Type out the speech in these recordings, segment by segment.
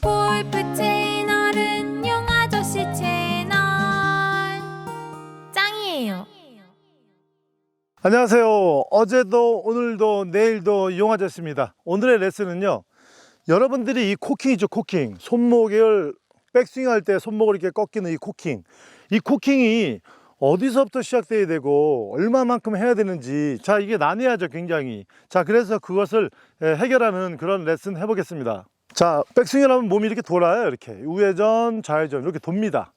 골프 채널은 용아저씨 채널 짱이에요. 안녕하세요. 어제도 오늘도 내일도 용아저씨입니다. 오늘의 레슨은요, 여러분들이 이 코킹이죠. 코킹, 손목을 백스윙 할 때 손목을 이렇게 꺾이는 이 코킹이 어디서부터 시작돼야 되고 얼마만큼 해야 되는지, 자, 이게 난해하죠. 굉장히. 자, 그래서 그것을 해결하는 그런 레슨 해보겠습니다. 자, 백스윙을 하면 몸이 이렇게 돌아요. 이렇게 우회전 좌회전 이렇게 돕니다.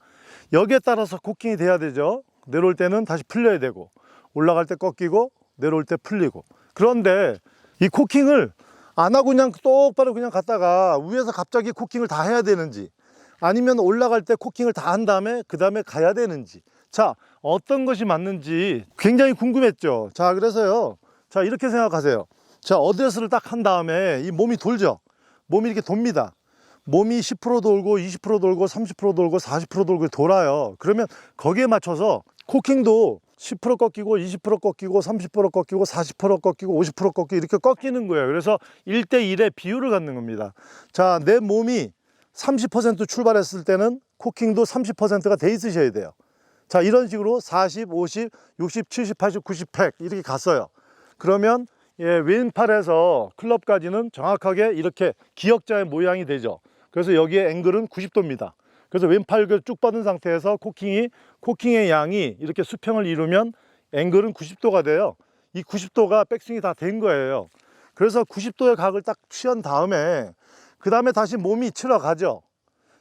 여기에 따라서 코킹이 돼야 되죠. 내려올 때는 다시 풀려야 되고, 올라갈 때 꺾이고, 내려올 때 풀리고. 그런데 이 코킹을 안 하고 그냥 똑바로 그냥 갔다가 위에서 갑자기 코킹을 다 해야 되는지, 아니면 올라갈 때 코킹을 다 한 다음에 그 다음에 가야 되는지, 자, 어떤 것이 맞는지 굉장히 궁금했죠. 자, 그래서요, 자, 이렇게 생각하세요. 자, 어드레스를 딱 한 다음에 이 몸이 돌죠. 몸이 이렇게 돕니다. 몸이 10% 돌고 20% 돌고 30% 돌고 40% 돌고 돌아요. 그러면 거기에 맞춰서 코킹도 10% 꺾이고 20% 꺾이고 30% 꺾이고 40% 꺾이고 50% 꺾이고 이렇게 꺾이는 거예요. 그래서 1대1의 비율을 갖는 겁니다. 자, 내 몸이 30% 출발했을 때는 코킹도 30%가 돼 있으셔야 돼요. 자, 이런 식으로 40, 50, 60, 70, 80, 90, 100 이렇게 갔어요. 그러면 왼팔에서 클럽까지는 정확하게 이렇게 기역자의 모양이 되죠. 그래서 여기에 앵글은 90도입니다. 그래서 왼팔을 쭉 뻗은 상태에서 코킹의 양이 이렇게 수평을 이루면 앵글은 90도가 돼요. 이 90도가 백스윙이 다 된 거예요. 그래서 90도의 각을 딱 취한 다음에 그 다음에 다시 몸이 치러 가죠.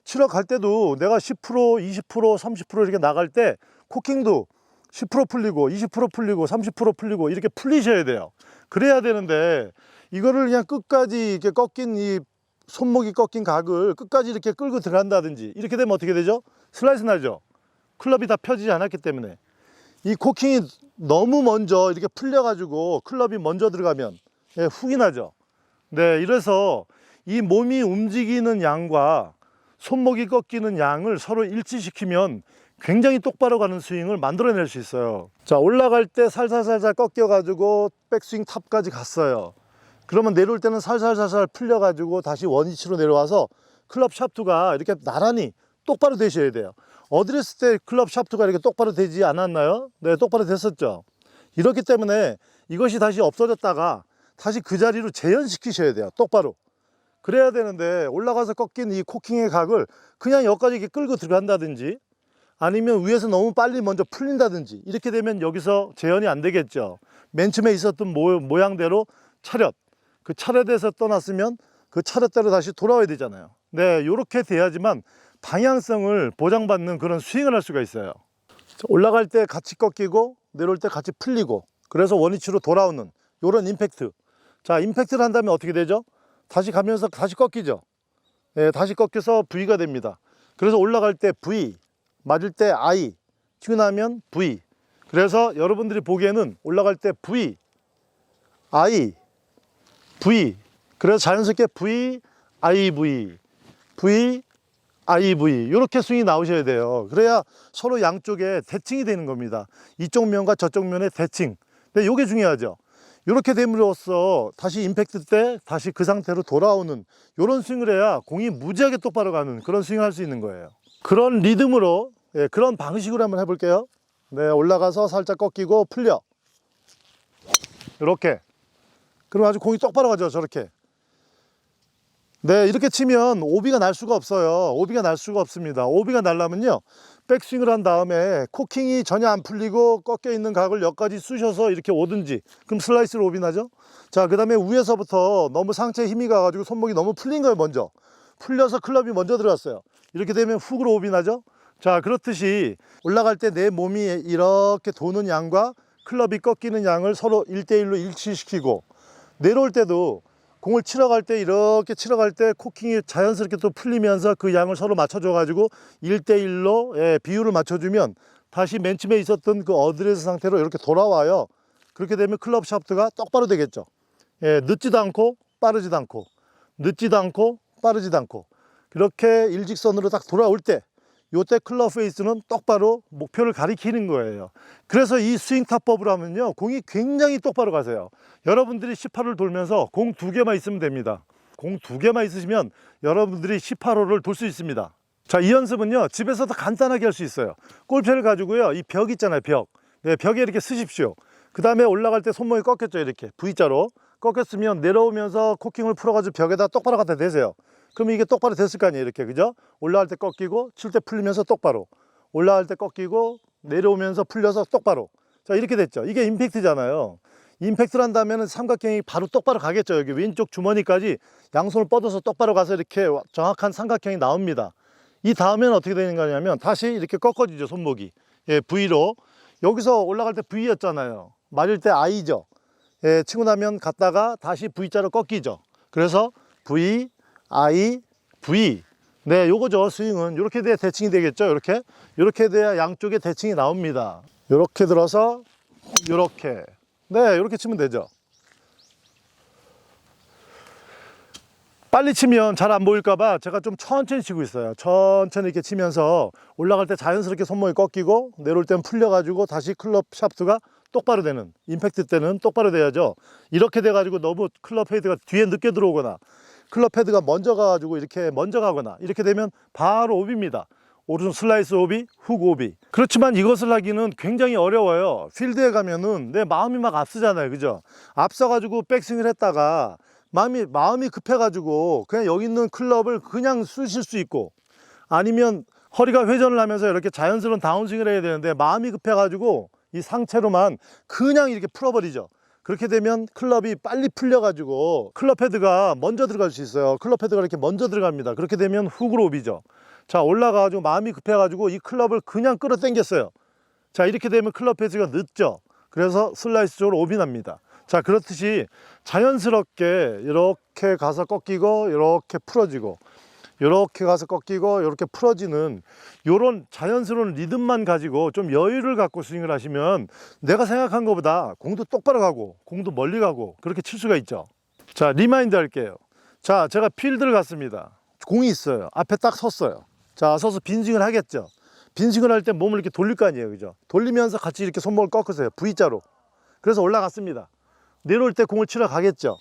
치러 갈 때도 내가 10%, 20%, 30% 이렇게 나갈 때 코킹도 10% 풀리고 20% 풀리고 30% 풀리고 이렇게 풀리셔야 돼요. 그래야 되는데 이거를 그냥 끝까지 이렇게 꺾인 이 손목이 꺾인 각을 끝까지 이렇게 끌고 들어간다든지 이렇게 되면 어떻게 되죠? 슬라이스 나죠. 클럽이 다 펴지지 않았기 때문에. 이 코킹이 너무 먼저 이렇게 풀려 가지고 클럽이 먼저 들어가면 훅이 나죠. 네, 이래서 이 몸이 움직이는 양과 손목이 꺾이는 양을 서로 일치시키면 굉장히 똑바로 가는 스윙을 만들어낼 수 있어요. 자, 올라갈 때 살살살살 꺾여 가지고 백스윙 탑까지 갔어요. 그러면 내려올 때는 살살살살 풀려 가지고 다시 원위치로 내려와서 클럽 샤프트가 이렇게 나란히 똑바로 되셔야 돼요. 어드레스 때 클럽 샤프트가 이렇게 똑바로 되지 않았나요? 네, 똑바로 됐었죠. 이렇기 때문에 이것이 다시 없어졌다가 다시 그 자리로 재현시키셔야 돼요. 똑바로. 그래야 되는데 올라가서 꺾인 이 코킹의 각을 그냥 여기까지 이렇게 끌고 들어간다든지, 아니면 위에서 너무 빨리 먼저 풀린다든지 이렇게 되면 여기서 재현이 안 되겠죠. 맨 처음에 있었던 모양대로 차렷, 그 차렷에서 떠났으면 그 차렷대로 다시 돌아와야 되잖아요. 네, 이렇게 돼야지만 방향성을 보장받는 그런 스윙을 할 수가 있어요. 올라갈 때 같이 꺾이고 내려올 때 같이 풀리고, 그래서 원위치로 돌아오는 이런 임팩트. 자, 임팩트를 한다면 어떻게 되죠? 다시 가면서 다시 꺾이죠. 네, 다시 꺾여서 V가 됩니다. 그래서 올라갈 때 V, 맞을 때 I, 치고 나면 V. 그래서 여러분들이 보기에는 올라갈 때 V, I, V. 그래서 자연스럽게 V, I, V, V, I, V 이렇게 스윙이 나오셔야 돼요. 그래야 서로 양쪽에 대칭이 되는 겁니다. 이쪽 면과 저쪽 면의 대칭. 근데 이게 중요하죠. 이렇게 됨으로써 다시 임팩트 때 다시 그 상태로 돌아오는 이런 스윙을 해야 공이 무지하게 똑바로 가는 그런 스윙을 할 수 있는 거예요. 그런 리듬으로, 그런 방식으로 한번 해볼게요. 네, 올라가서 살짝 꺾이고 풀려. 이렇게. 그럼 아주 공이 똑바로 가죠. 저렇게. 네, 이렇게 치면 오비가 날 수가 없어요. 오비가 날 수가 없습니다. 오비가 날려면요, 백스윙을 한 다음에 코킹이 전혀 안 풀리고 꺾여 있는 각을 여기까지 쑤셔서 이렇게 오든지, 그럼 슬라이스로 오비 나죠. 자, 그 다음에 위에서부터 너무 상체에 힘이 가가지고 손목이 너무 풀린 거예요. 먼저 풀려서 클럽이 먼저 들어갔어요. 이렇게 되면 훅으로 오비 나죠. 자, 그렇듯이 올라갈 때 내 몸이 이렇게 도는 양과 클럽이 꺾이는 양을 서로 1대1로 일치시키고, 내려올 때도 공을 치러 갈 때 이렇게 치러 갈 때 코킹이 자연스럽게 또 풀리면서 그 양을 서로 맞춰줘 가지고 1대1로 비율을 맞춰주면 다시 맨 처음에 있었던 그 어드레스 상태로 이렇게 돌아와요. 그렇게 되면 클럽 샤프트가 똑바로 되겠죠. 늦지도 않고 빠르지도 않고, 늦지도 않고 빠르지도 않고, 그렇게 일직선으로 딱 돌아올 때 요때 클럽 페이스는 똑바로 목표를 가리키는 거예요. 그래서 이 스윙 타법을 하면요, 공이 굉장히 똑바로 가세요. 여러분들이 18을 돌면서 공 2개만 있으면 됩니다. 공 2개만 있으시면 여러분들이 18홀을 돌 수 있습니다. 자, 이 연습은요 집에서도 간단하게 할 수 있어요. 골프를 가지고요 이 벽 있잖아요, 벽. 네, 벽에 이렇게 쓰십시오. 그 다음에 올라갈 때 손목이 꺾였죠. 이렇게 V자로 꺾였으면 내려오면서 코킹을 풀어가지고 벽에다 똑바로 갖다 대세요. 그러면 이게 똑바로 됐을 거 아니에요. 이렇게, 그죠? 올라갈 때 꺾이고 칠 때 풀리면서 똑바로, 올라갈 때 꺾이고 내려오면서 풀려서 똑바로. 자, 이렇게 됐죠. 이게 임팩트잖아요. 임팩트를 한다면 삼각형이 바로 똑바로 가겠죠. 여기 왼쪽 주머니까지 양손을 뻗어서 똑바로 가서 이렇게 정확한 삼각형이 나옵니다. 이 다음에는 어떻게 되는 거냐면 다시 이렇게 꺾어지죠, 손목이. 예, V로. 여기서 올라갈 때 V였잖아요. 맞을 때 I죠. 예, 치고 나면 갔다가 다시 V자로 꺾이죠. 그래서 V, I, V. 네, 요거죠. 스윙은 이렇게 돼야 대칭이 되겠죠. 이렇게 돼야 양쪽에 대칭이 나옵니다. 이렇게 들어서 이렇게. 네, 이렇게 치면 되죠. 빨리 치면 잘 안 보일까봐 제가 좀 천천히 치고 있어요. 천천히 이렇게 치면서 올라갈 때 자연스럽게 손목이 꺾이고 내려올 땐 풀려가지고 다시 클럽 샤프트가 똑바로 되는, 임팩트 때는 똑바로 돼야죠. 이렇게 돼가지고 너무 클럽 헤드가 뒤에 늦게 들어오거나 클럽 헤드가 먼저 가가지고 이렇게 먼저 가거나 이렇게 되면 바로 오비입니다. 오른손 슬라이스 오비, 훅 오비. 그렇지만 이것을 하기는 굉장히 어려워요. 필드에 가면은 내 마음이 막 앞서잖아요, 그죠? 앞서가지고 백스윙을 했다가 마음이 급해가지고 그냥 여기 있는 클럽을 그냥 쑤실 수 있고, 아니면 허리가 회전을 하면서 이렇게 자연스러운 다운스윙을 해야 되는데 마음이 급해가지고 이 상체로만 그냥 이렇게 풀어버리죠. 그렇게 되면 클럽이 빨리 풀려가지고 클럽 헤드가 먼저 들어갈 수 있어요. 클럽 헤드가 이렇게 먼저 들어갑니다. 그렇게 되면 훅으로 오비죠. 자, 올라가가지고 마음이 급해가지고 이 클럽을 그냥 끌어당겼어요. 자, 이렇게 되면 클럽 헤드가 늦죠. 그래서 슬라이스 쪽으로 오비 납니다. 자, 그렇듯이 자연스럽게 이렇게 가서 꺾이고 이렇게 풀어지고 이렇게 가서 꺾이고 이렇게 풀어지는 이런 자연스러운 리듬만 가지고 좀 여유를 갖고 스윙을 하시면 내가 생각한 것보다 공도 똑바로 가고 공도 멀리 가고 그렇게 칠 수가 있죠. 자, 리마인드 할게요. 자, 제가 필드를 갔습니다. 공이 있어요. 앞에 딱 섰어요. 자, 서서 빈스윙을 하겠죠. 빈스윙을 할 때 몸을 이렇게 돌릴 거 아니에요, 그죠? 돌리면서 같이 이렇게 손목을 꺾으세요. V자로. 그래서 올라갔습니다. 내려올 때 공을 치러 가겠죠.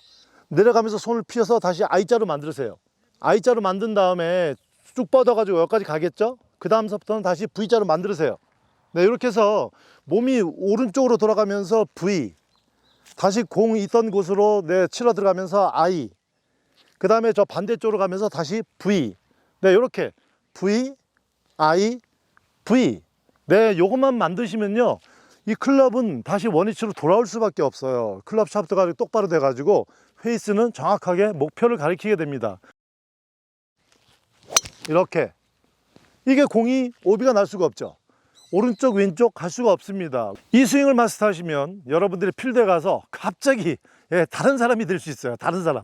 내려가면서 손을 펴서 다시 I자로 만들으세요. I자로 만든 다음에 쭉 뻗어가지고 여기까지 가겠죠. 그 다음서부터는 다시 V자로 만들으세요. 네, 이렇게 해서 몸이 오른쪽으로 돌아가면서 V, 다시 공 있던 곳으로 네, 치러 들어가면서 I, 그 다음에 저 반대쪽으로 가면서 다시 V. 네, 이렇게 V, I, V. 네, 요것만 만드시면요 이 클럽은 다시 원위치로 돌아올 수밖에 없어요. 클럽 샤프트가 똑바로 돼가지고 페이스는 정확하게 목표를 가리키게 됩니다. 이렇게. 이게 공이 오비가 날 수가 없죠. 오른쪽 왼쪽 갈 수가 없습니다. 이 스윙을 마스터하시면 여러분들이 필드에 가서 갑자기 다른 사람이 될 수 있어요. 다른 사람.